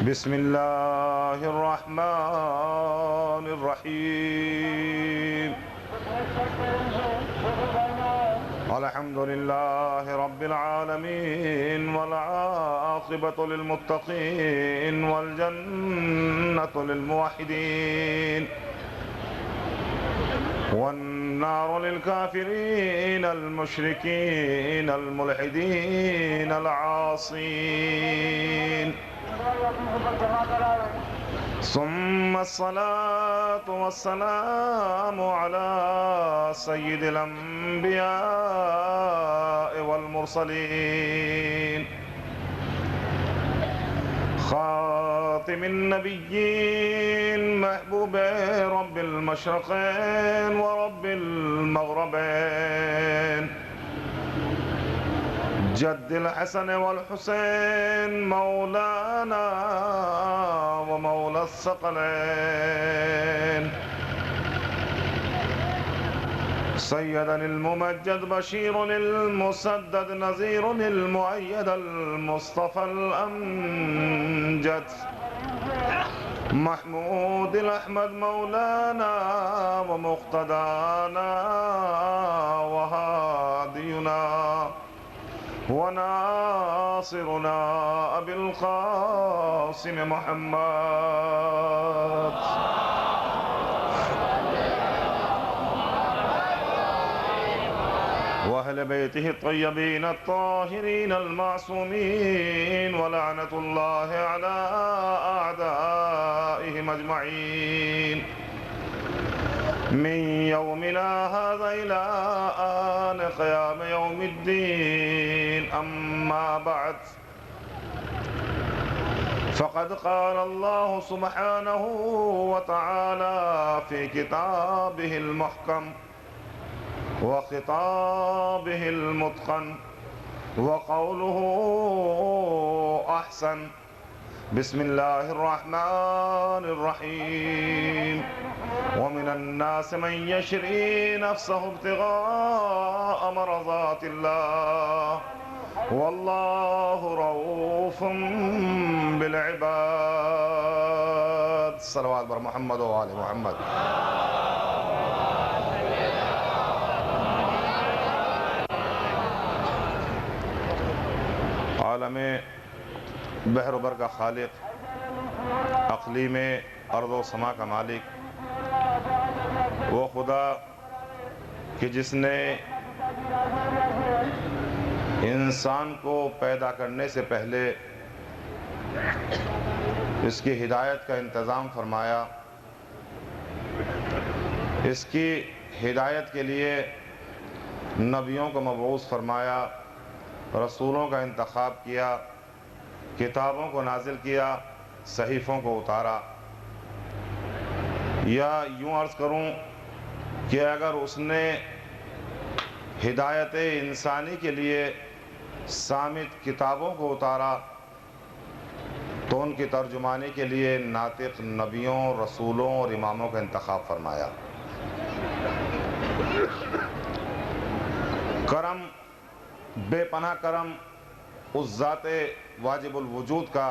بسم اللہ الرحمن الرحیم الحمد للہ رب العالمین والعاقبۃ للمتقین والجنۃ للموحدین والنار للكافرين المشركين الملحدين العاصين ثم الصلاة والسلام على سيد الأنبياء والمرسلين خاتم النبيين محبوب رب المشرقين ورب المغربين جد الحسن والحسين مولانا ومولى الثقلين سيدا الممجد بشير المسدد نذير المؤيد المصطفى الأمجد محمود الأحمد مولانا ومقتدانا وهادينا وناصرنا أبي القاسم محمد وأهل بيته الطيبين الطاهرين المعصومين ولعنة الله على أعدائهم أجمعين من يومنا هذا إلى آن قيام يوم الدين أما بعد فقد قال الله سبحانه وتعالى في كتابه المحكم وخطابه المتقن وقوله أحسن بسم الله الرحمن الرحيم ومن الناس من يشري نفسه ابتغاء مرضات الله والله رؤوف بالعباد صلوات بر محمد وآل محمد عالم بحر و بر کا خالق اقلیم ارض و سما کا مالک وہ خدا کہ جس نے انسان کو پیدا کرنے سے پہلے اس کی ہدایت کا انتظام فرمایا، اس کی ہدایت کے لیے نبیوں کو مبعوث فرمایا، رسولوں کا انتخاب کیا، کتابوں کو نازل کیا، صحیفوں کو اتارا، یا یوں عرض کروں کہ اگر اس نے ہدایت انسانی کے لیے صامت کتابوں کو اتارا تو ان کی ترجمانی کے لیے ناطق نبیوں، رسولوں اور اماموں کا انتخاب فرمایا۔ کرم، بے پناہ کرم اس ذات واجب الوجود کا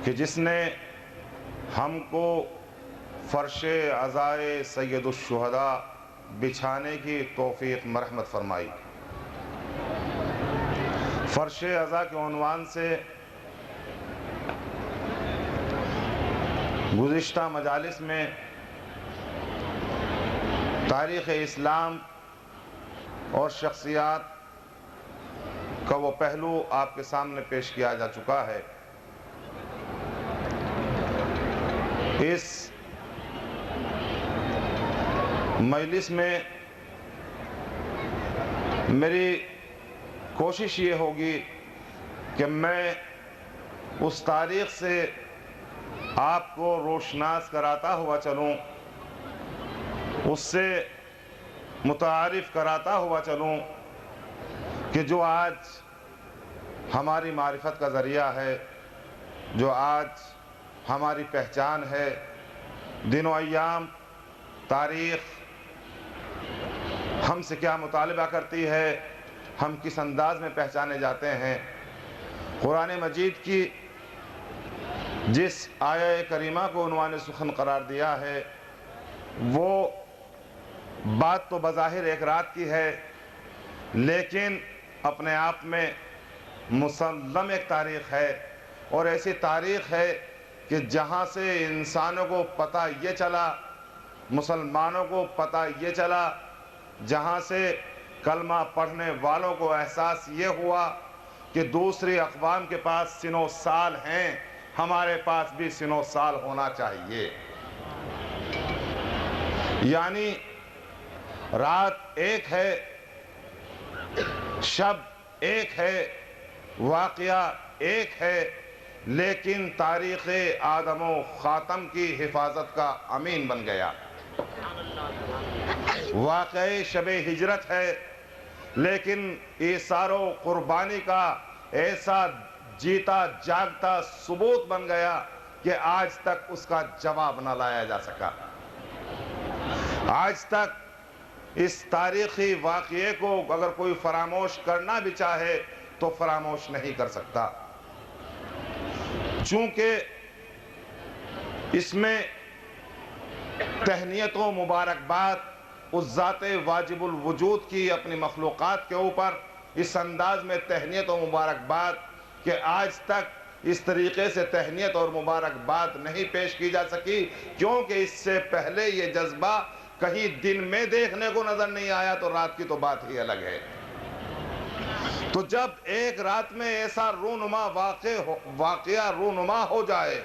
کہ جس نے ہم کو فرش عزائے سید الشہداء بچھانے کی توفیق مرحمت فرمائی۔ فرش عزا کے عنوان سے گزشتہ مجالس میں تاریخ اسلام اور شخصیات کا وہ پہلو آپ کے سامنے پیش کیا جا چکا ہے۔ اس مجلس میں میری کوشش یہ ہوگی کہ میں اس تاریخ سے آپ کو روشناس کراتا ہوا چلوں، اس سے متعارف کراتا ہوا چلوں کہ جو آج ہماری معرفت کا ذریعہ ہے، جو آج ہماری پہچان ہے، دن و ایام تاریخ ہم سے کیا مطالبہ کرتی ہے، ہم کس انداز میں پہچانے جاتے ہیں۔ قرآن مجید کی جس آیہ کریمہ کو عنوان سخن قرار دیا ہے، وہ بات تو بظاہر ایک رات کی ہے، لیکن اپنے آپ میں مسلم ایک تاریخ ہے، اور ایسی تاریخ ہے کہ جہاں سے انسانوں کو پتہ یہ چلا، مسلمانوں کو پتہ یہ چلا، جہاں سے کلمہ پڑھنے والوں کو احساس یہ ہوا کہ دوسری اقوام کے پاس سن و سال ہیں، ہمارے پاس بھی سن و سال ہونا چاہیے۔ یعنی رات ایک ہے، شب ایک ہے، واقعہ ایک ہے، لیکن تاریخ آدم و خاتم کی حفاظت کا امین بن گیا۔ واقعی شب ہجرت ہے، لیکن ایثار و قربانی کا ایسا جیتا جاگتا ثبوت بن گیا کہ آج تک اس کا جواب نہ لایا جا سکا۔ آج تک اس تاریخی واقعے کو اگر کوئی فراموش کرنا بھی چاہے تو فراموش نہیں کر سکتا، چونکہ اس میں تہنیت و مبارکباد اس ذات واجب الوجود کی اپنی مخلوقات کے اوپر اس انداز میں تہنیت و مبارکباد کہ آج تک اس طریقے سے تہنیت اور مبارکباد نہیں پیش کی جا سکی، کیونکہ اس سے پہلے یہ جذبہ کہیں دن میں دیکھنے کو نظر نہیں آیا، تو رات کی تو بات ہی الگ ہے۔ تو جب ایک رات میں ایسا رونما واقعہ رونما ہو جائے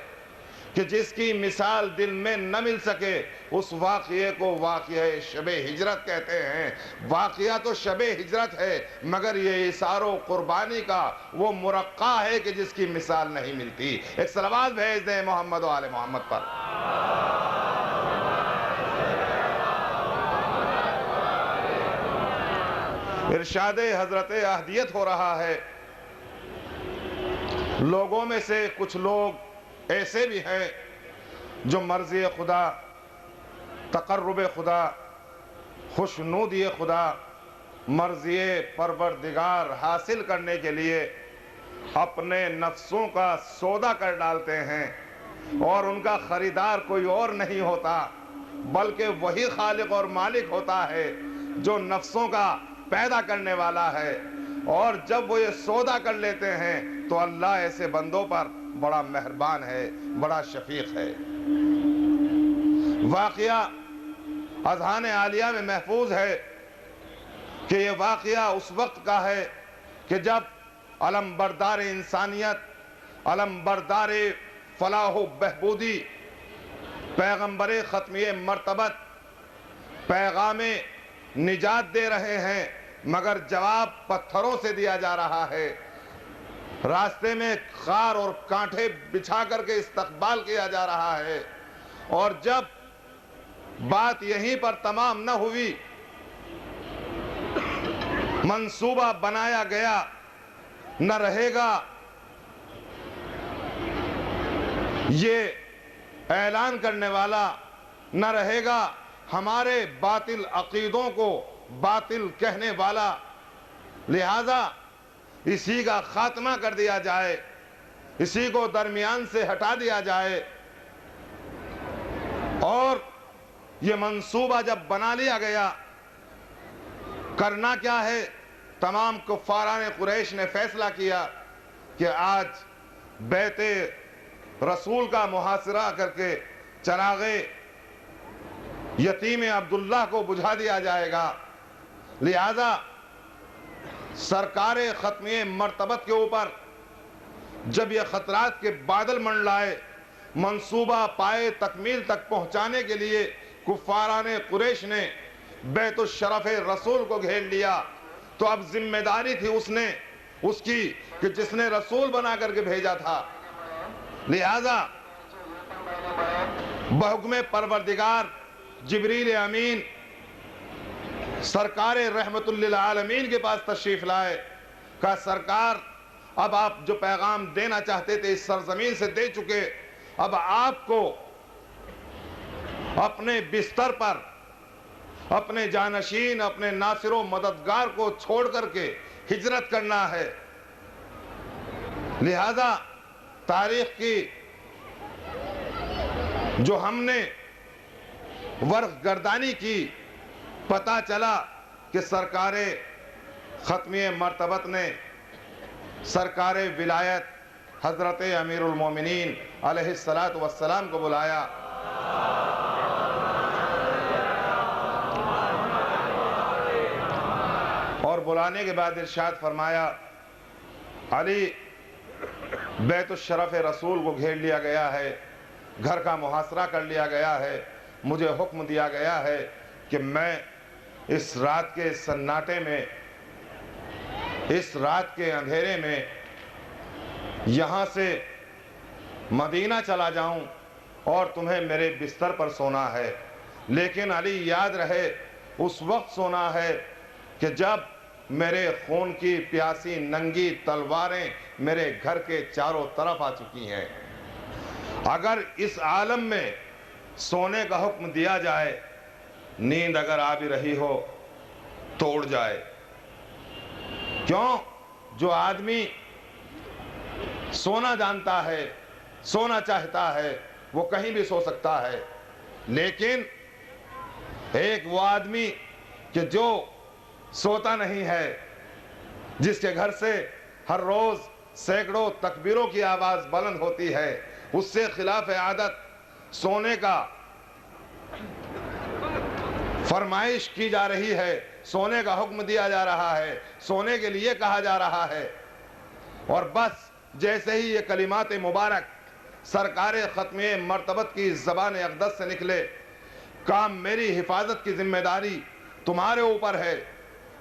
کہ جس کی مثال دل میں نہ مل سکے، اس واقعے کو واقعہ شب ہجرت کہتے ہیں۔ واقعہ تو شب ہجرت ہے، مگر یہ ایثار و قربانی کا وہ مرقع ہے کہ جس کی مثال نہیں ملتی۔ ایک صلوات بھیج دیں محمد و آل محمد پر۔ ارشاد حضرت احدیت ہو رہا ہے، لوگوں میں سے کچھ لوگ ایسے بھی ہیں جو مرضی خدا، تقرب خدا، خوشنودی خدا، مرضی پروردگار حاصل کرنے کے لیے اپنے نفسوں کا سودا کر ڈالتے ہیں، اور ان کا خریدار کوئی اور نہیں ہوتا بلکہ وہی خالق اور مالک ہوتا ہے جو نفسوں کا پیدا کرنے والا ہے۔ اور جب وہ یہ سودا کر لیتے ہیں تو اللہ ایسے بندوں پر بڑا مہربان ہے، بڑا شفیق ہے۔ واقعہ اذہان عالیہ میں محفوظ ہے کہ یہ واقعہ اس وقت کا ہے کہ جب علم بردار انسانیت، علم بردار فلاح و بہبودی، پیغمبر ختمی مرتبت پیغام نجات دے رہے ہیں، مگر جواب پتھروں سے دیا جا رہا ہے، راستے میں خار اور کانٹے بچھا کر کے استقبال کیا جا رہا ہے۔ اور جب بات یہیں پر تمام نہ ہوئی، منصوبہ بنایا گیا نہ رہے گا، یہ اعلان کرنے والا نہ رہے گا، ہمارے باطل عقیدوں کو باطل کہنے والا، لہذا اسی کا خاتمہ کر دیا جائے، اسی کو درمیان سے ہٹا دیا جائے۔ اور یہ منصوبہ جب بنا لیا گیا، کرنا کیا ہے؟ تمام کفاران قریش نے فیصلہ کیا کہ آج بیت رسول کا محاصرہ کر کے چراغ یتیم عبداللہ کو بجھا دیا جائے گا۔ لہذا سرکار ختمی مرتبت کے اوپر جب یہ خطرات کے بادل منڈلائے، منصوبہ پائے تکمیل تک پہنچانے کے لیے کفاران قریش نے بیت الشرف رسول کو گھیر لیا، تو اب ذمہ داری تھی اس کی کہ جس نے رسول بنا کر کے بھیجا تھا۔ لہذا بحکم پروردگار جبریل امین سرکار رحمت للعالمین کے پاس تشریف لائے، کہا سرکار اب آپ جو پیغام دینا چاہتے تھے اس سرزمین سے دے چکے، اب آپ کو اپنے بستر پر اپنے جانشین، اپنے ناصر و مددگار کو چھوڑ کر کے ہجرت کرنا ہے۔ لہذا تاریخ کی جو ہم نے ورق گردانی کی، پتہ چلا کہ سرکار ختمی مرتبت نے سرکار ولایت حضرت امیر المومنین علیہ السلام کو بلایا۔ اور بلانے کے بعد ارشاد فرمایا، علی بیت الشرف رسول کو گھیر لیا گیا ہے، گھر کا محاصرہ کر لیا گیا ہے، مجھے حکم دیا گیا ہے کہ میں اس رات کے سناٹے میں، اس رات کے اندھیرے میں یہاں سے مدینہ چلا جاؤں اور تمہیں میرے بستر پر سونا ہے، لیکن علی یاد رہے اس وقت سونا ہے کہ جب میرے خون کی پیاسی ننگی تلواریں میرے گھر کے چاروں طرف آ چکی ہیں۔ اگر اس عالم میں سونے کا حکم دیا جائے، نیند اگر آ بھی رہی ہو تو اڑ جائے۔ کیوں؟ جو آدمی سونا جانتا ہے، سونا چاہتا ہے، وہ کہیں بھی سو سکتا ہے، لیکن ایک وہ آدمی کہ جو سوتا نہیں ہے، جس کے گھر سے ہر روز سینکڑوں تکبیروں کی آواز بلند ہوتی ہے، اس سے خلاف عادت سونے کا فرمائش کی جا رہی ہے، سونے کا حکم دیا جا رہا ہے، سونے کے لیے کہا جا رہا ہے، اور بس جیسے ہی یہ کلمات مبارک سرکار ختمی مرتبت کی زبان اقدس سے نکلے، کام میری حفاظت کی ذمہ داری تمہارے اوپر ہے،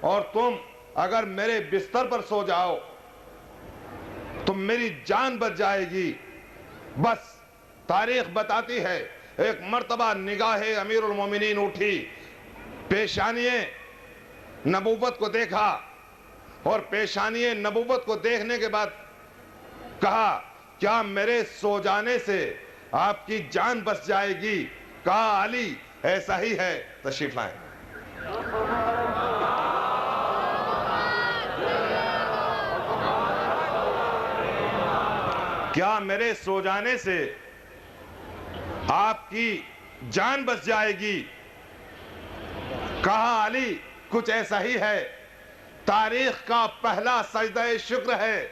اور تم اگر میرے بستر پر سو جاؤ تو میری جان بچ جائے گی۔ بس تاریخ بتاتی ہے ایک مرتبہ نگاہ امیر المومنین اٹھی، پیشانی نبوت کو دیکھا، اور پیشانی نبوت کو دیکھنے کے بعد کہا کیا میرے سو جانے سے آپ کی جان بچ جائے گی؟ کہا علی ایسا ہی ہے، تشریف لائیں۔ کیا میرے سو جانے سے آپ کی جان بچ جائے گی؟ کہا علی کچھ ایسا ہی ہے۔ تاریخ کا پہلا سجدہ شکر ہے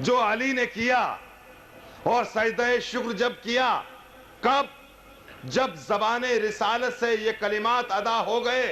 جو علی نے کیا، اور سجدہ شکر جب کیا، کب؟ جب زبان رسالت سے یہ کلمات ادا ہو گئے،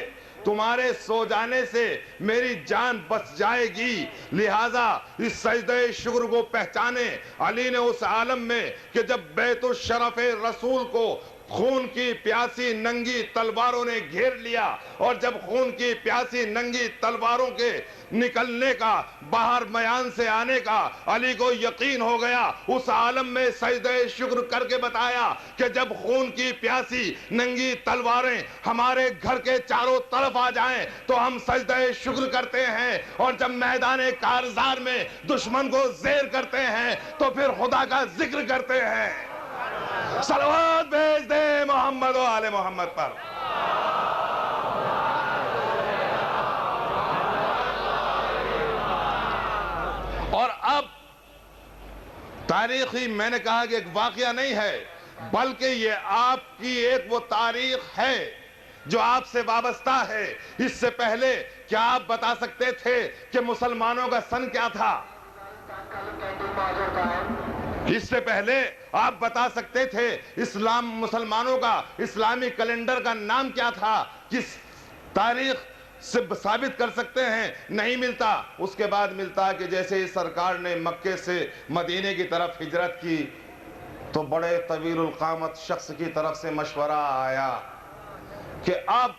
تمہارے سو جانے سے میری جان بچ جائے گی، لہذا اس سجدہ شکر کو پہچانے علی نے اس عالم میں کہ جب بیت الشرف رسول کو خون کی پیاسی ننگی تلواروں نے گھیر لیا، اور جب خون کی پیاسی ننگی تلواروں کے نکلنے کا، باہر میان سے آنے کا علی کو یقین ہو گیا، اس عالم میں سجدہ شکر کر کے بتایا کہ جب خون کی پیاسی ننگی تلواریں ہمارے گھر کے چاروں طرف آ جائیں تو ہم سجدہ شکر کرتے ہیں، اور جب میدان کارزار میں دشمن کو زیر کرتے ہیں تو پھر خدا کا ذکر کرتے ہیں۔ صلوات بھیج دے محمد و آل محمد پر۔ اور اب تاریخی میں نے کہا کہ ایک واقعہ نہیں ہے، بلکہ یہ آپ کی ایک وہ تاریخ ہے جو آپ سے وابستہ ہے۔ اس سے پہلے کیا آپ بتا سکتے تھے کہ مسلمانوں کا سن کیا تھا؟ اس سے پہلے آپ بتا سکتے تھے اسلام مسلمانوں کا اسلامی کیلنڈر کا نام کیا تھا؟ کس تاریخ سے ثابت کر سکتے ہیں؟ نہیں ملتا۔ اس کے بعد ملتا کہ جیسے ہی سرکار نے مکے سے مدینے کی طرف ہجرت کی تو بڑے طویل القامت شخص کی طرف سے مشورہ آیا کہ اب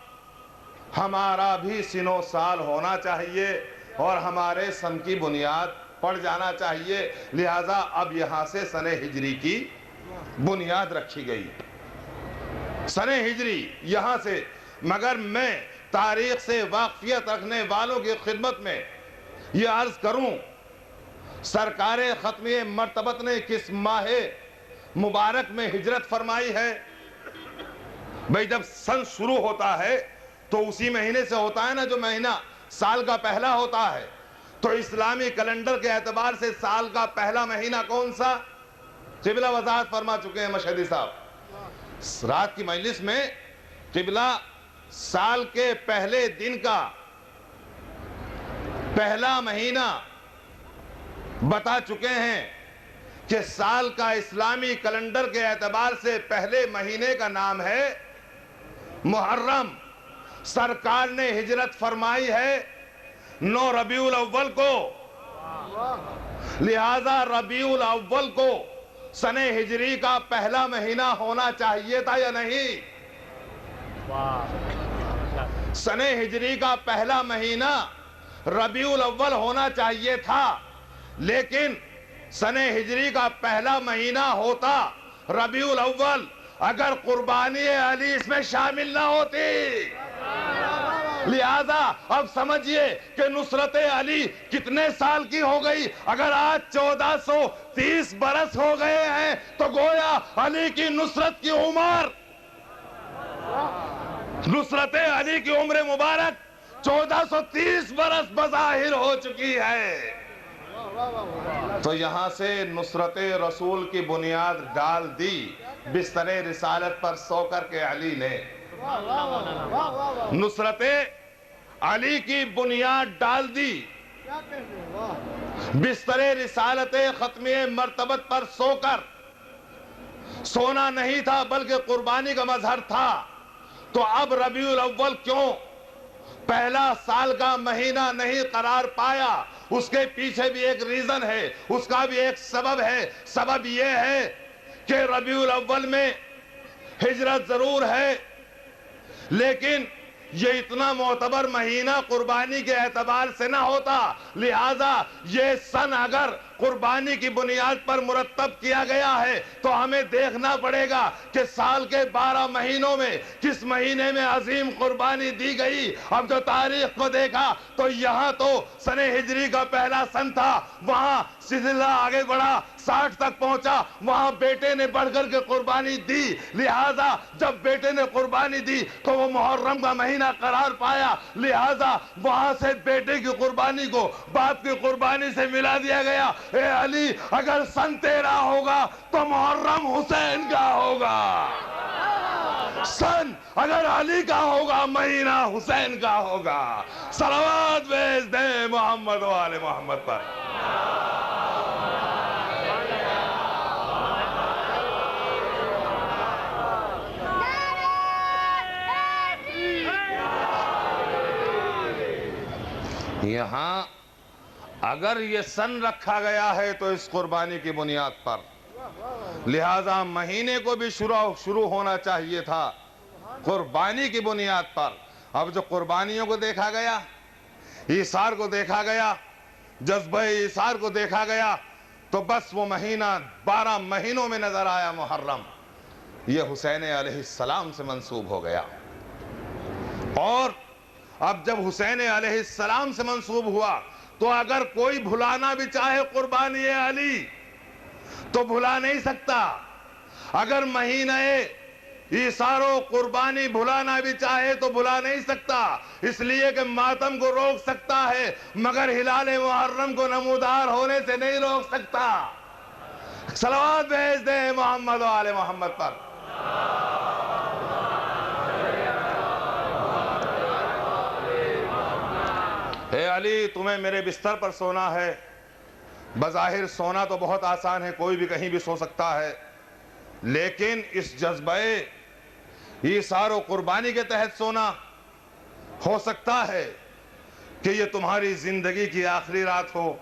ہمارا بھی سنو سال ہونا چاہیے اور ہمارے سن کی بنیاد پڑ جانا چاہیے، لہذا اب یہاں سے سن ہجری کی بنیاد رکھی گئی۔ سن ہجری یہاں سے، مگر میں تاریخ سے واقفیت رکھنے والوں کی خدمت میں یہ عرض کروں، سرکار ختمیہ مرتبت نے کس ماہ مبارک میں ہجرت فرمائی ہے؟ بھئی جب سن شروع ہوتا ہے تو اسی مہینے سے ہوتا ہے نا جو مہینہ سال کا پہلا ہوتا ہے، تو اسلامی کیلنڈر کے اعتبار سے سال کا پہلا مہینہ کون سا؟ قبلہ وضاحت فرما چکے ہیں مشہدی صاحب رات کی مجلس میں۔ قبلہ سال کے پہلے دن کا پہلا مہینہ بتا چکے ہیں کہ سال کا اسلامی کیلنڈر کے اعتبار سے پہلے مہینے کا نام ہے محرم۔ سرکار نے ہجرت فرمائی ہے 9 ربیع الاول کو، لہذا ربیع الاول کو سن ہجری کا پہلا مہینہ ہونا چاہیے تھا یا نہیں؟ سن ہجری کا پہلا مہینہ ربیع الاول ہونا چاہیے تھا، لیکن سن ہجری کا پہلا مہینہ ہوتا ربیع الاول اگر قربانی علی اس میں شامل نہ ہوتی۔ لہذا اب سمجھئے کہ نصرت علی کتنے سال کی ہو گئی؟ اگر آج 1430 برس ہو گئے ہیں تو گویا علی کی نصرت کی عمر، نصرت علی کی عمر مبارک 1430 برس بظاہر ہو چکی ہے۔ تو یہاں سے نصرت رسول کی بنیاد ڈال دی بستر رسالت پر سو کر کے علی نے۔ نصرت علی کی بنیاد ڈال دی بستر رسالت ختمیہ مرتبت پر سو کر۔ سونا نہیں تھا بلکہ قربانی کا مظہر تھا۔ تو اب ربیع الاول کیوں پہلا سال کا مہینہ نہیں قرار پایا؟ اس کے پیچھے بھی ایک ریزن ہے، اس کا بھی ایک سبب ہے۔ سبب یہ ہے کہ ربیع الاول میں ہجرت ضرور ہے، لیکن یہ اتنا معتبر مہینہ قربانی کے اعتبار سے نہ ہوتا، لہذا یہ سن اگر قربانی کی بنیاد پر مرتب کیا گیا ہے تو ہمیں دیکھنا پڑے گا کہ سال کے 12 مہینوں میں کس مہینے میں عظیم قربانی دی گئی۔ اب جو تاریخ کو دیکھا تو یہاں تو سن ہجری کا پہلا سن تھا، وہاں سلسلہ آگے بڑھا 60 تک پہنچا، وہاں بیٹے نے بڑھ کر کے قربانی دی، لہذا جب بیٹے نے قربانی دی تو وہ محرم کا مہینہ قرار پایا، لہذا وہاں سے بیٹے کی قربانی کو باپ کی قربانی سے ملا دیا گیا۔ اے علی اگر سن تیرا ہوگا تو محرم حسین کا ہوگا، سن اگر علی کا ہوگا مہینہ حسین کا ہوگا۔ صلوات بھیج دیں محمد و آل محمد پر۔ یہاں اگر یہ سن رکھا گیا ہے تو اس قربانی کی بنیاد پر، لہذا مہینے کو بھی شروع ہونا چاہیے تھا قربانی کی بنیاد پر۔ اب جو قربانیوں کو دیکھا گیا، ایثار کو دیکھا گیا، جذبہ ایثار کو دیکھا گیا، تو بس وہ مہینہ 12 مہینوں میں نظر آیا محرم، یہ حسین علیہ السلام سے منسوب ہو گیا۔ اور اب جب حسین علیہ السلام سے منسوب ہوا تو اگر کوئی بھلانا بھی چاہے قربانی علی تو بھلا نہیں سکتا۔ اگر مہینہ ایثار و قربانی بھلانا بھی چاہے تو بھلا نہیں سکتا، اس لیے کہ ماتم کو روک سکتا ہے مگر ہلال محرم کو نمودار ہونے سے نہیں روک سکتا۔ صلوات بھیج دیں محمد و آل محمد پر۔ اے علی تمہیں میرے بستر پر سونا ہے، بظاہر سونا تو بہت آسان ہے، کوئی بھی کہیں بھی سو سکتا ہے، لیکن اس جذبہ ایثار و قربانی کے تحت سونا ہو سکتا ہے کہ یہ تمہاری زندگی کی آخری رات ہو۔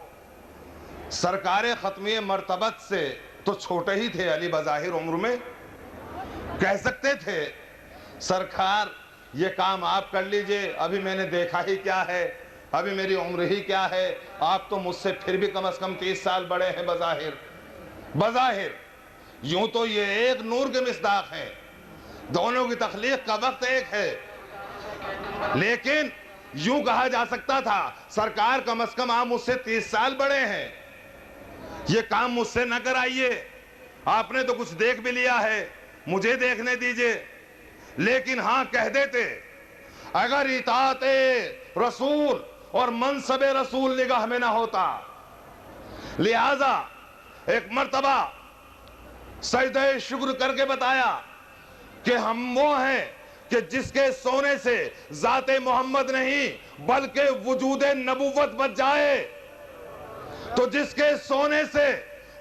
سرکار ختمی مرتبت سے تو چھوٹے ہی تھے علی بظاہر عمر میں، کہہ سکتے تھے سرکار یہ کام آپ کر لیجئے، ابھی میں نے دیکھا ہی کیا ہے، ابھی میری عمر ہی کیا ہے، آپ تو مجھ سے پھر بھی کم از کم 30 سال بڑے ہیں بظاہر یوں تو یہ ایک نور کے مصداق ہیں، دونوں کی تخلیق کا وقت ایک ہے، لیکن یوں کہا جا سکتا تھا سرکار کم از کم آپ مجھ سے 30 سال بڑے ہیں، یہ کام مجھ سے نہ کرائیے، آپ نے تو کچھ دیکھ بھی لیا ہے، مجھے دیکھنے دیجئے۔ لیکن ہاں کہہ دیتے اگر اطاعت رسول اور منصب رسول نگاہ میں نہ ہوتا، لہذا ایک مرتبہ سجدہ شکر کر کے بتایا کہ ہم وہ ہیں کہ جس کے سونے سے ذات محمد نہیں بلکہ وجود نبوت بچ جائے، تو جس کے سونے سے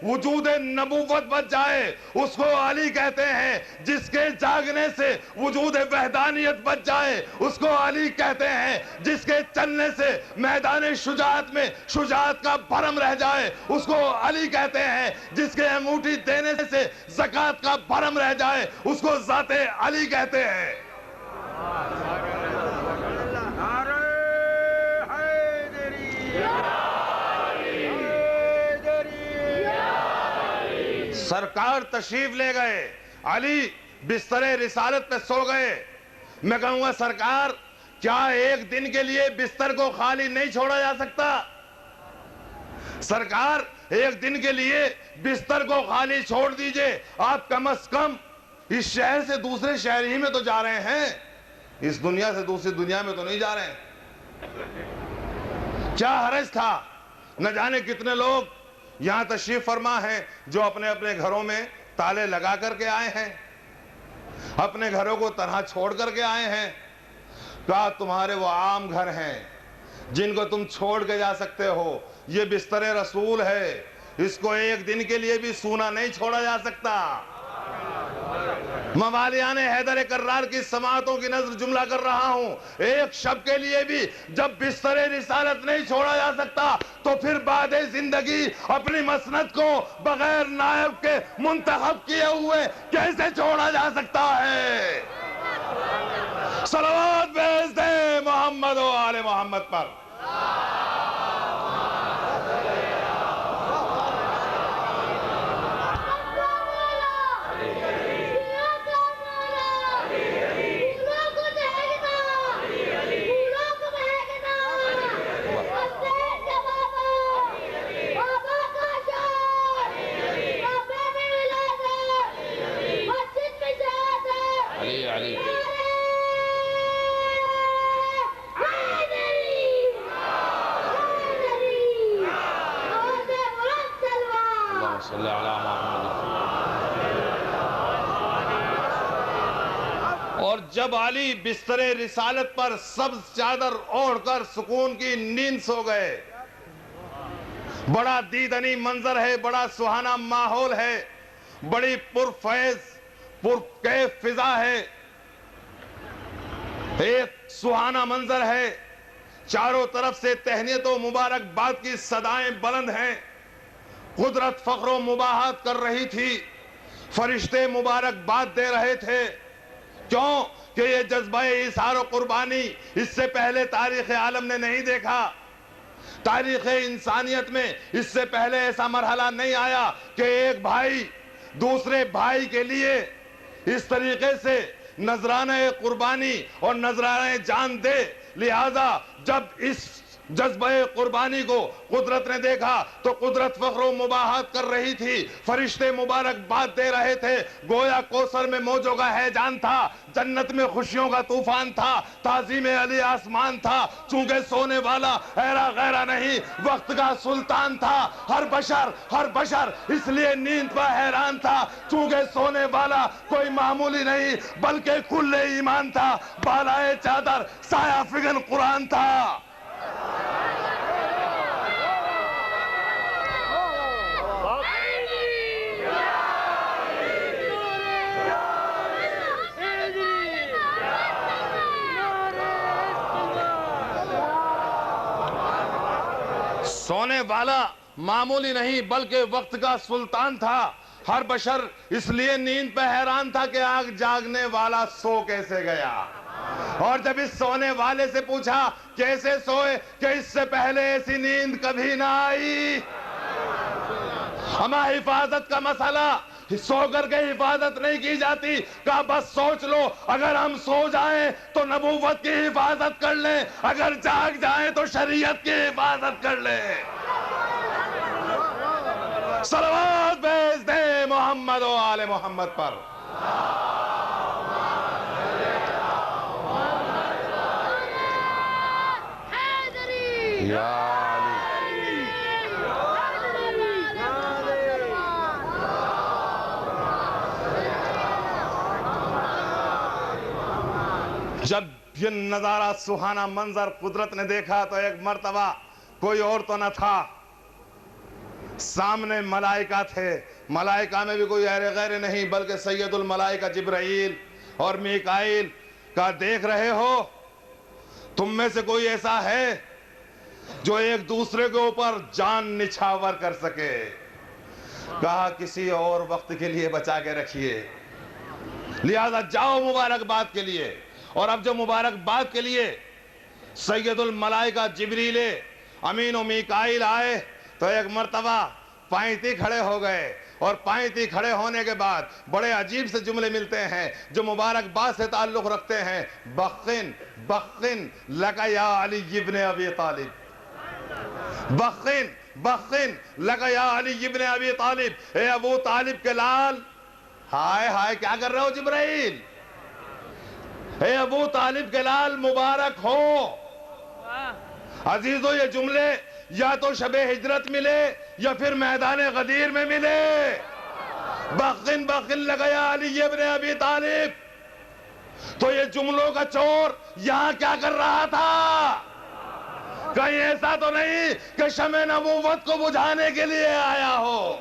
وجود نبوت بچ جائے اس کو علی کہتے ہیں، جس کے جاگنے سے وجود وحدانیت بچ جائے اس کو علی کہتے ہیں، جس کے چلنے سے میدان شجاعت میں شجاعت کا بھرم رہ جائے اس کو علی کہتے ہیں، جس کے انگوٹھی دینے سے زکوٰۃ کا بھرم رہ جائے اس کو ذات علی کہتے ہیں۔ سرکار تشریف لے گئے، علی بستر رسالت پہ سو گئے۔ میں کہوں گا سرکار کیا ایک دن کے لیے بستر کو خالی نہیں چھوڑا جا سکتا؟ سرکار ایک دن کے لیے بستر کو خالی چھوڑ دیجئے، آپ کم از کم اس شہر سے دوسرے شہر ہی میں تو جا رہے ہیں، اس دنیا سے دوسری دنیا میں تو نہیں جا رہے ہیں۔ کیا حرج تھا؟ نہ جانے کتنے لوگ یہاں تشریف فرما ہیں جو اپنے اپنے گھروں میں تالے لگا کر کے آئے ہیں، اپنے گھروں کو تنہا چھوڑ کر کے آئے ہیں۔ کہا تمہارے وہ عام گھر ہیں جن کو تم چھوڑ کے جا سکتے ہو، یہ بستر رسول ہے، اس کو ایک دن کے لیے بھی سونا نہیں چھوڑا جا سکتا۔ موالیان حیدر کرار کی سماعتوں کی نظر جملہ کر رہا ہوں، ایک شب کے لیے بھی جب بستر رسالت نہیں چھوڑا جا سکتا تو پھر بعد زندگی اپنی مسند کو بغیر نائب کے منتخب کیے ہوئے کیسے چھوڑا جا سکتا ہے؟ صلوات بھیج دیں محمد و آل محمد پر۔ اور جب علی بستر رسالت پر سبز چادر اوڑھ کر سکون کی نیند سو گئے، بڑا دیدنی منظر ہے، بڑا سہانا ماحول ہے، بڑی پرفیض پرکیف فضا ہے، ایک سہانا منظر ہے، چاروں طرف سے تہنیت و مبارکباد کی صدائیں بلند ہیں، قدرت فخر و مباحات کر رہی تھی، فرشتے مبارکباد دے رہے تھے۔ کیوں کہ یہ جذبہ ایثار و قربانی اس سے پہلے تاریخ عالم نے نہیں دیکھا، تاریخ انسانیت میں اس سے پہلے ایسا مرحلہ نہیں آیا کہ ایک بھائی دوسرے بھائی کے لیے اس طریقے سے نذرانہ قربانی اور نذرانہ جان دے۔ لہذا جب اس جذبہ قربانی کو قدرت نے دیکھا تو قدرت فخر و مباحات کر رہی تھی، فرشتے مبارکباد دے رہے تھے، گویا کوثر میں موجوں کا ہیجان تھا، جنت میں خوشیوں کا طوفان تھا، تعظیم علی آسمان تھا، چونکہ سونے والا ایرا غیرہ نہیں وقت کا سلطان تھا۔ ہر بشر اس لیے نیند پر حیران تھا چونکہ سونے والا کوئی معمولی نہیں بلکہ کل ایمان تھا، بالائے چادر سایہ فگن قرآن تھا۔ سونے والا معمولی نہیں بلکہ وقت کا سلطان تھا. ہر بشر اس لیے نیند پہ حیران تھا کہ آگ جاگنے والا سو کیسے گیا. اور جب اس سونے والے سے پوچھا کیسے سوئے کہ اس سے پہلے ایسی نیند کبھی نہ آئی. ہمارا حفاظت کا مسئلہ سو کر کے حفاظت نہیں کی جاتی. کہا بس سوچ لو اگر ہم سو جائیں تو نبوت کی حفاظت کر لیں, اگر جاگ جائیں تو شریعت کی حفاظت کر لیں. صلوات بھیج دیں محمد و آل محمد پر. یا جب یہ نظارہ سہانا منظر قدرت نے دیکھا تو ایک مرتبہ کوئی اور تو نہ تھا, سامنے ملائکہ تھے. ملائکہ میں بھی کوئی غیر نہیں بلکہ سید الملائکہ جبرائیل اور میکائیل. کا دیکھ رہے ہو تم میں سے کوئی ایسا ہے جو ایک دوسرے کے اوپر جان نچھاور کر سکے؟ کہا کسی اور وقت کے لیے بچا کے رکھیے, لہذا جاؤ مبارکباد کے لیے. اور اب جو مبارکباد کے لیے سید الملائکہ جبریل امین و میکائیل آئے تو ایک مرتبہ پائنتی کھڑے ہو گئے, اور پائنتی کھڑے ہونے کے بعد بڑے عجیب سے جملے ملتے ہیں جو مبارکباد سے تعلق رکھتے ہیں. بخن بخن لک یا علی ابن ابی طالب, بخن بخن لک یا علی ابن ابی طالب, اے ابو طالب کے لال. ہائے ہائے کیا کر رہے ہو جبرائیل؟ اے ابو طالب کے لال مبارک ہو. عزیزو یہ جملے یا تو شب ہجرت ملے یا پھر میدان غدیر میں ملے. بخن بخن لگیا علی ابن ابی طالب. تو یہ جملوں کا چور یہاں کیا کر رہا تھا؟ کہیں ایسا تو نہیں کہ شمع نبوت کو بجھانے کے لیے آیا ہو.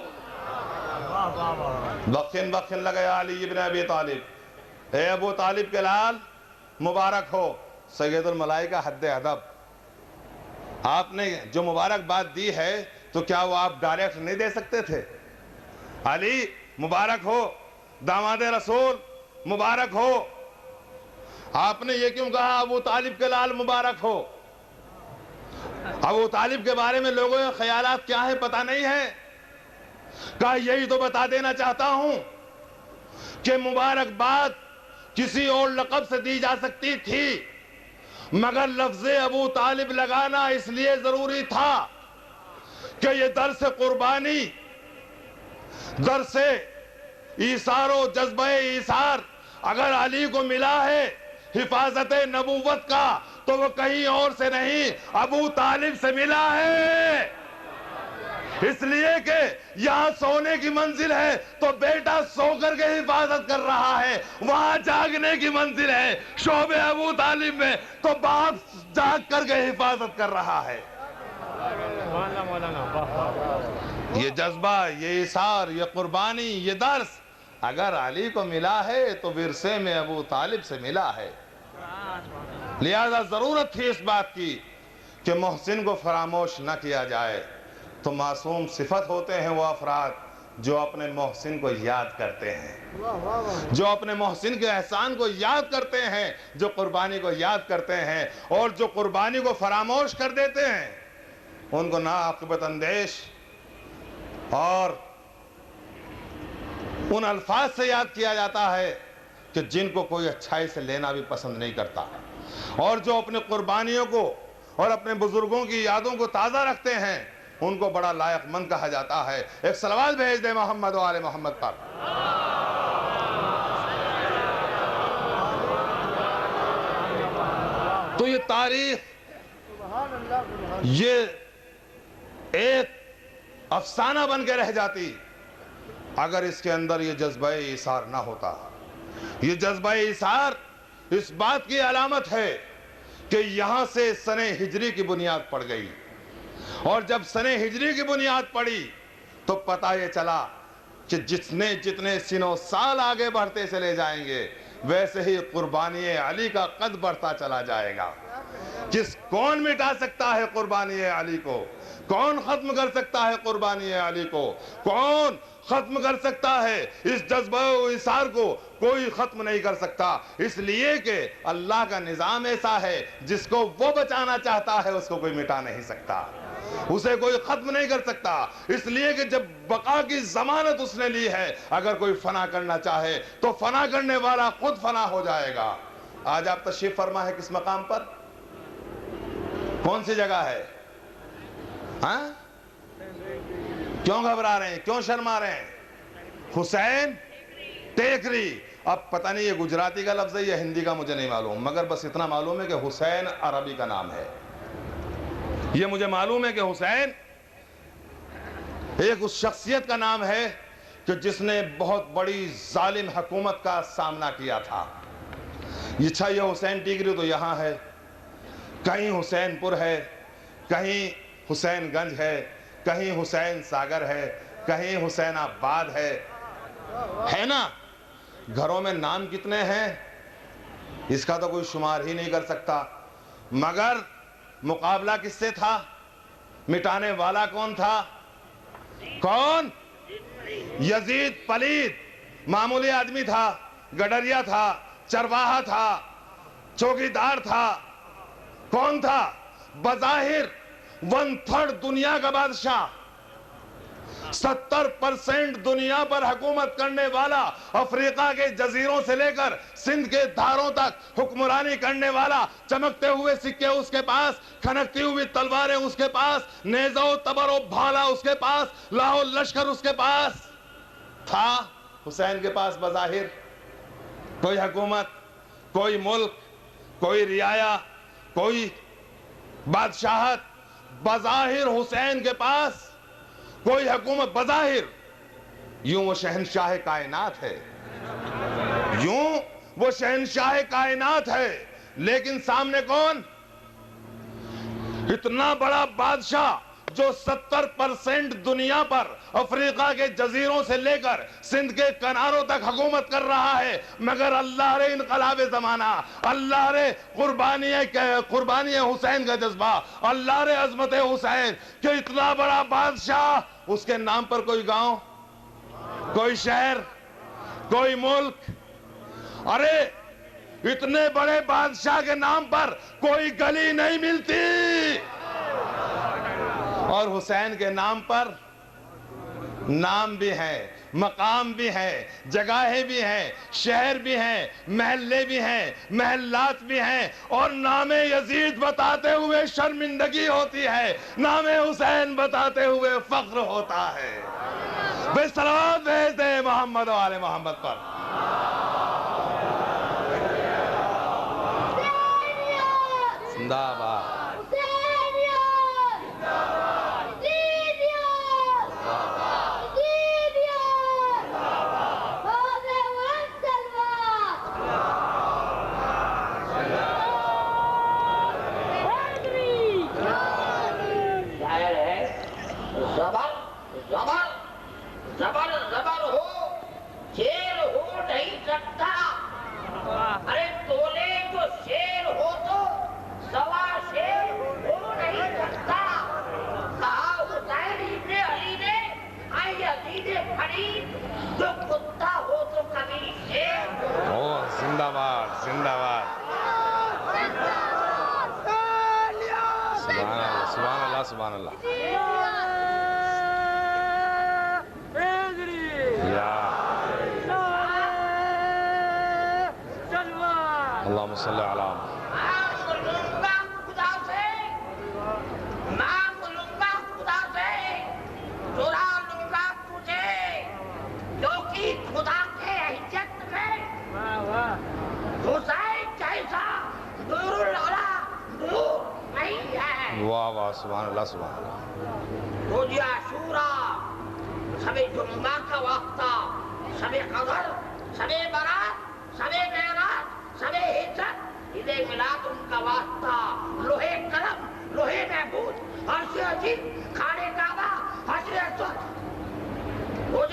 بخن بخن لگیا علی ابن ابی طالب, اے ابو طالب کے لال مبارک ہو. سید الملائکہ حد ادب, آپ نے جو مبارکباد دی ہے تو کیا وہ آپ ڈائریکٹ نہیں دے سکتے تھے؟ علی مبارک ہو, داماد رسول مبارک ہو. آپ نے یہ کیوں کہا ابو طالب کے لال مبارک ہو؟ ابو طالب کے بارے میں لوگوں کے خیالات کیا ہیں پتہ نہیں ہے. کہا یہی تو بتا دینا چاہتا ہوں کہ مبارکباد کسی اور لقب سے دی جا سکتی تھی, مگر لفظ ابو طالب لگانا اس لیے ضروری تھا کہ یہ درس قربانی, درس ایثار و جذبہ ایثار اگر علی کو ملا ہے حفاظت نبوت کا تو وہ کہیں اور سے نہیں ابو طالب سے ملا ہے. اس لیے کہ یہاں سونے کی منزل ہے تو بیٹا سو کر کے حفاظت کر رہا ہے, وہاں جاگنے کی منزل ہے شعب ابو طالب میں تو باپ جاگ کر کے حفاظت کر رہا ہے. یہ جذبہ, یہ ایثار, یہ قربانی, یہ درس اگر علی کو ملا ہے تو ورثے میں ابو طالب سے ملا ہے. لہذا ضرورت تھی اس بات کی کہ محسن کو فراموش نہ کیا جائے. تو معصوم صفت ہوتے ہیں وہ افراد جو اپنے محسن کو یاد کرتے ہیں, جو اپنے محسن کے احسان کو یاد کرتے ہیں, جو قربانی کو یاد کرتے ہیں, اور جو قربانی کو فراموش کر دیتے ہیں ان کو ناعاقبت اندیش اور ان الفاظ سے یاد کیا جاتا ہے کہ جن کو کوئی اچھائی سے لینا بھی پسند نہیں کرتا, اور جو اپنی قربانیوں کو اور اپنے بزرگوں کی یادوں کو تازہ رکھتے ہیں ان کو بڑا لائق مند کہا جاتا ہے. ایک صلوات بھیج دے محمد و آل محمد پر. تو یہ تاریخ یہ ایک افسانہ بن کے رہ جاتی اگر اس کے اندر یہ جذبہ ایثار نہ ہوتا. یہ جذبہ ایثار اس بات کی علامت ہے کہ یہاں سے سن ہجری کی بنیاد پڑ گئی, اور جب سن ہجری کی بنیاد پڑی تو پتہ یہ چلا کہ جتنے سنوں سال آگے بڑھتے چلے جائیں گے ویسے ہی قربانی علی کا قد بڑھتا چلا جائے گا۔ کون مٹا سکتا ہے قربانی علی کو؟ کون ختم کر سکتا ہے قربانی علی کو؟ کون ختم کر سکتا ہے اس جذبہ و اثار کو؟ کوئی ختم نہیں کر سکتا، اس لیے کہ اللہ کا نظام ایسا ہے جس کو وہ بچانا چاہتا ہے اس کو کوئی مٹا نہیں سکتا، اسے کوئی ختم نہیں کر سکتا، اس لیے کہ جب بقا کی ضمانت اس نے لی ہے، اگر کوئی فنا کرنا چاہے تو فنا کرنے والا خود فنا ہو جائے گا۔ آج آپ تشریف فرما ہے کس مقام پر؟ کون سی جگہ ہے؟ ہاں؟ کیوں گھبرا رہے ہیں؟ کیوں شرما رہے ہیں؟ حسین ٹیکری۔ اب پتہ نہیں یہ گجراتی کا لفظ ہے یا ہندی کا، مجھے نہیں معلوم، مگر بس اتنا معلوم ہے کہ حسین عربی کا نام ہے۔ یہ مجھے معلوم ہے کہ حسین ایک اس شخصیت کا نام ہے کہ جس نے بہت بڑی ظالم حکومت کا سامنا کیا تھا۔ یہ حسین ٹیکری تو یہاں ہے، کہیں حسین پور ہے، کہیں حسین گنج ہے، کہیں حسین ساگر ہے، کہیں حسین آباد ہے نا؟ گھروں میں نام کتنے ہیں اس کا تو کوئی شمار ہی نہیں کر سکتا، مگر مقابلہ کس سے تھا؟ مٹانے والا کون تھا؟ کون؟ یزید پلید معمولی آدمی تھا، گڈریا تھا، چرواہا تھا، چوکیدار تھا، کون تھا؟ بظاہر 1/3 دنیا کا بادشاہ، 70% دنیا پر حکومت کرنے والا، افریقہ کے جزیروں سے لے کر سندھ کے دھاروں تک حکمرانی کرنے والا، چمکتے ہوئے سکے اس کے پاس، کھنکتی ہوئی تلواریں اس کے پاس، نیزہ و تبر و بھالا اس کے پاس، لاہ و لشکر اس کے پاس تھا۔ حسین کے پاس بظاہر کوئی حکومت، کوئی ملک، کوئی رعایا، کوئی بادشاہت، بظاہر حسین کے پاس کوئی حکومت، بظاہر یوں وہ شہنشاہ کائنات ہے، یوں وہ شہنشاہ کائنات ہے، لیکن سامنے کون؟ اتنا بڑا بادشاہ جو 70% دنیا پر افریقہ کے جزیروں سے لے کر سندھ کے کناروں تک حکومت کر رہا ہے، مگر اللہ رے انقلاب زمانہ، اللہ رے قربانی حسین کا جذبہ، اللہ رے عظمت حسین کہ اتنا بڑا بادشاہ، اس کے نام پر کوئی گاؤں، کوئی شہر، کوئی ملک، ارے اتنے بڑے بادشاہ کے نام پر کوئی گلی نہیں ملتی، اور حسین کے نام پر نام بھی ہے، مقام بھی ہے، جگہیں بھی ہیں، شہر بھی ہیں، محلے بھی ہیں، محلات بھی ہیں، اور نام یزید بتاتے ہوئے شرمندگی ہوتی ہے، نام حسین بتاتے ہوئے فخر ہوتا ہے۔ بے صلوات بھیج دیں محمد و آل محمد پر۔ زندہ باد۔ زبر زبر ہو، شیر ہو نہیں سکتا، ارے تولے جو شیر ہو تو سوا شیر ہو نہیں سکتا۔ کہا حسین ابن علی نے، اے یزید فرید، جو کتا ہو تو کبھی شیر ہو۔ زندہ باد، زندہ باد، سبحان اللہ، سبحان اللہ۔ اللہم صلی علی واہ واہ، سبحان اللہ، سبحان اللہ۔ روز عاشورا، شب جمعہ کا وقت، شب قدر، شب برات، شب معراج، شب ہجرت، عید میلاد ان کا واسطہ، لوہے قلم، لوہے محفوظ، عرش عظیم، خانہ کعبہ، حشر اسود، روز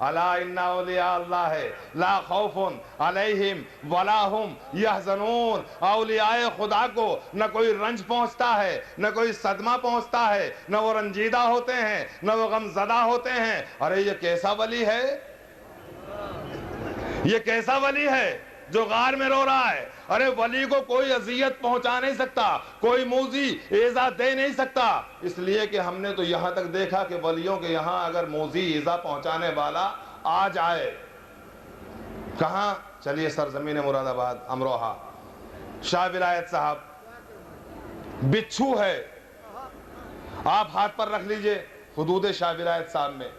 الا ان اولیاء اللہ لا خوف علیہم ولا ہم یحزنون. اولیاء خدا کو نہ کوئی رنج پہنچتا ہے، نہ کوئی صدمہ پہنچتا ہے، نہ وہ رنجیدہ ہوتے ہیں، نہ وہ غم زدہ ہوتے ہیں. ارے یہ کیسا ولی ہے، یہ کیسا ولی ہے جو غار میں رو رہا ہے؟ ارے ولی کو کوئی اذیت پہنچا نہیں سکتا، کوئی موذی ایذا دے نہیں سکتا، اس لیے کہ ہم نے تو یہاں تک دیکھا کہ ولیوں کے یہاں اگر موذی ایذا پہنچانے والا آ جائے، کہاں؟ چلیے سرزمین مراد آباد امروہہ، شاہ ولایت صاحب بچھو ہے، آپ ہاتھ پر رکھ لیجئے حدود شاہ ولایت صاحب میں،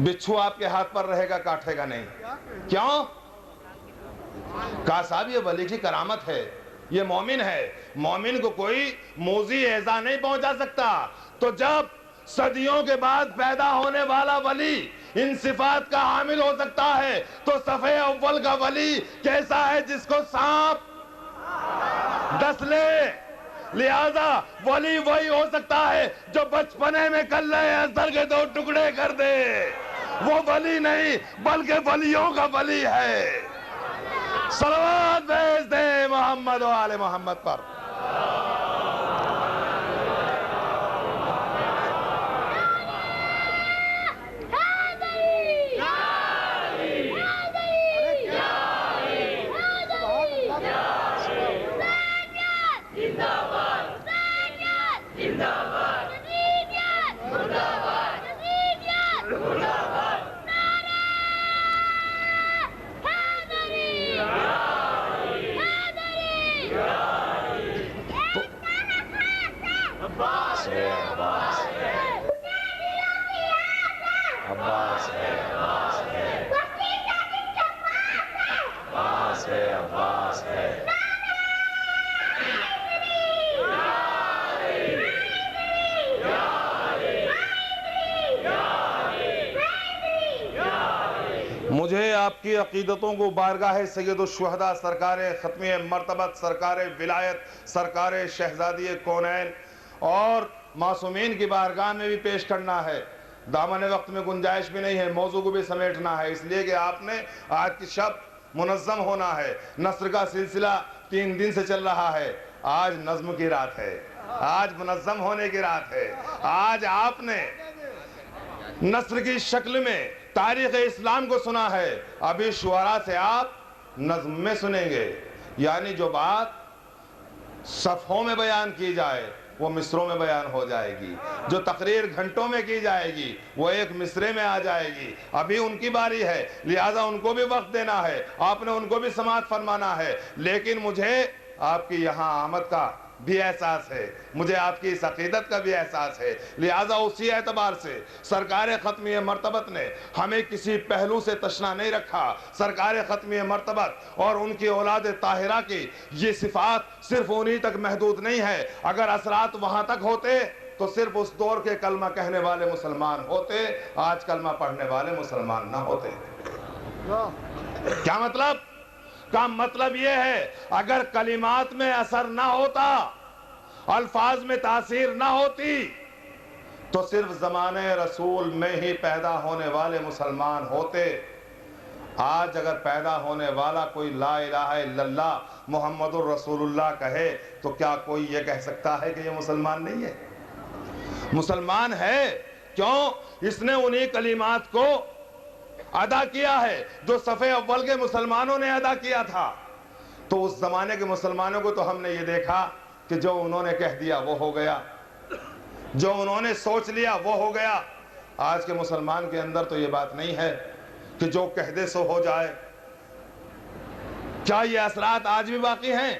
بچھو آپ کے ہاتھ پر رہے گا، کاٹے گا نہیں. کیوں؟ کہا صاحب یہ ولی کی کرامت ہے، یہ مومن ہے، مومن کو کوئی موذی ایذا نہیں پہنچا سکتا. تو جب صدیوں کے بعد پیدا ہونے والا ولی ان صفات کا حامل ہو سکتا ہے تو صفحے اول کا ولی کیسا ہے جس کو سانپ ڈس لے؟ لہذا ولی وہی ہو سکتا ہے جو بچپنے میں کلہ ازہر کے 2 ٹکڑے کر دے، وہ ولی نہیں بلکہ ولیوں کا ولی ہے. صلوات بھیج دیں محمد و آل محمد پر. مجھے آپ کی عقیدتوں کو بارگاہ سید الشہداء سرکار ختمی مرتبت، سرکار ولایت، سرکار شہزادی کونین اور معصومین کی بارگاہ میں بھی پیش کرنا ہے. دامن وقت میں گنجائش بھی نہیں ہے، موضوع کو بھی سمیٹنا ہے، اس لیے کہ آپ نے آج کی شب منظم ہونا ہے. نثر کا سلسلہ 3 دن سے چل رہا ہے، آج نظم کی رات ہے، آج منظم ہونے کی رات ہے. آج آپ نے نثر کی شکل میں تاریخ اسلام کو سنا ہے، ابھی شعراء سے آپ نظم میں سنیں گے. یعنی جو بات صفحوں میں بیان کی جائے وہ مصروں میں بیان ہو جائے گی، جو تقریر گھنٹوں میں کی جائے گی وہ ایک مصرے میں آ جائے گی. ابھی ان کی باری ہے، لہذا ان کو بھی وقت دینا ہے، آپ نے ان کو بھی سماعت فرمانا ہے. لیکن مجھے آپ کی یہاں آمد کا بھی احساس ہے، مجھے آپ کی اس عقیدت کا بھی احساس ہے. لہذا اسی اعتبار سے سرکار ختمی مرتبت نے ہمیں کسی پہلو سے تشنا نہیں رکھا. سرکار ختمی مرتبت اور ان کی اولاد طاہرہ کی یہ صفات صرف انہی تک محدود نہیں ہے. اگر اثرات وہاں تک ہوتے تو صرف اس دور کے کلمہ کہنے والے مسلمان ہوتے، آج کلمہ پڑھنے والے مسلمان نہ ہوتے. کیا مطلب؟ کا مطلب یہ ہے اگر کلمات میں اثر نہ ہوتا، الفاظ میں تاثیر نہ ہوتی تو صرف زمانے رسول میں ہی پیدا ہونے والے مسلمان ہوتے. آج اگر پیدا ہونے والا کوئی لا الہ الا اللہ محمد الرسول اللہ کہے تو کیا کوئی یہ کہہ سکتا ہے کہ یہ مسلمان نہیں ہے؟ مسلمان ہے. کیوں؟ اس نے انہی کلمات کو ادا کیا ہے جو صفحے اول کے مسلمانوں نے ادا کیا تھا. تو اس زمانے کے مسلمانوں کو تو ہم نے یہ دیکھا کہ جو انہوں نے کہہ دیا وہ ہو گیا، جو انہوں نے سوچ لیا وہ ہو گیا. آج کے مسلمان کے اندر تو یہ بات نہیں ہے کہ جو کہہ دے سو ہو جائے. کیا یہ اثرات آج بھی باقی ہیں؟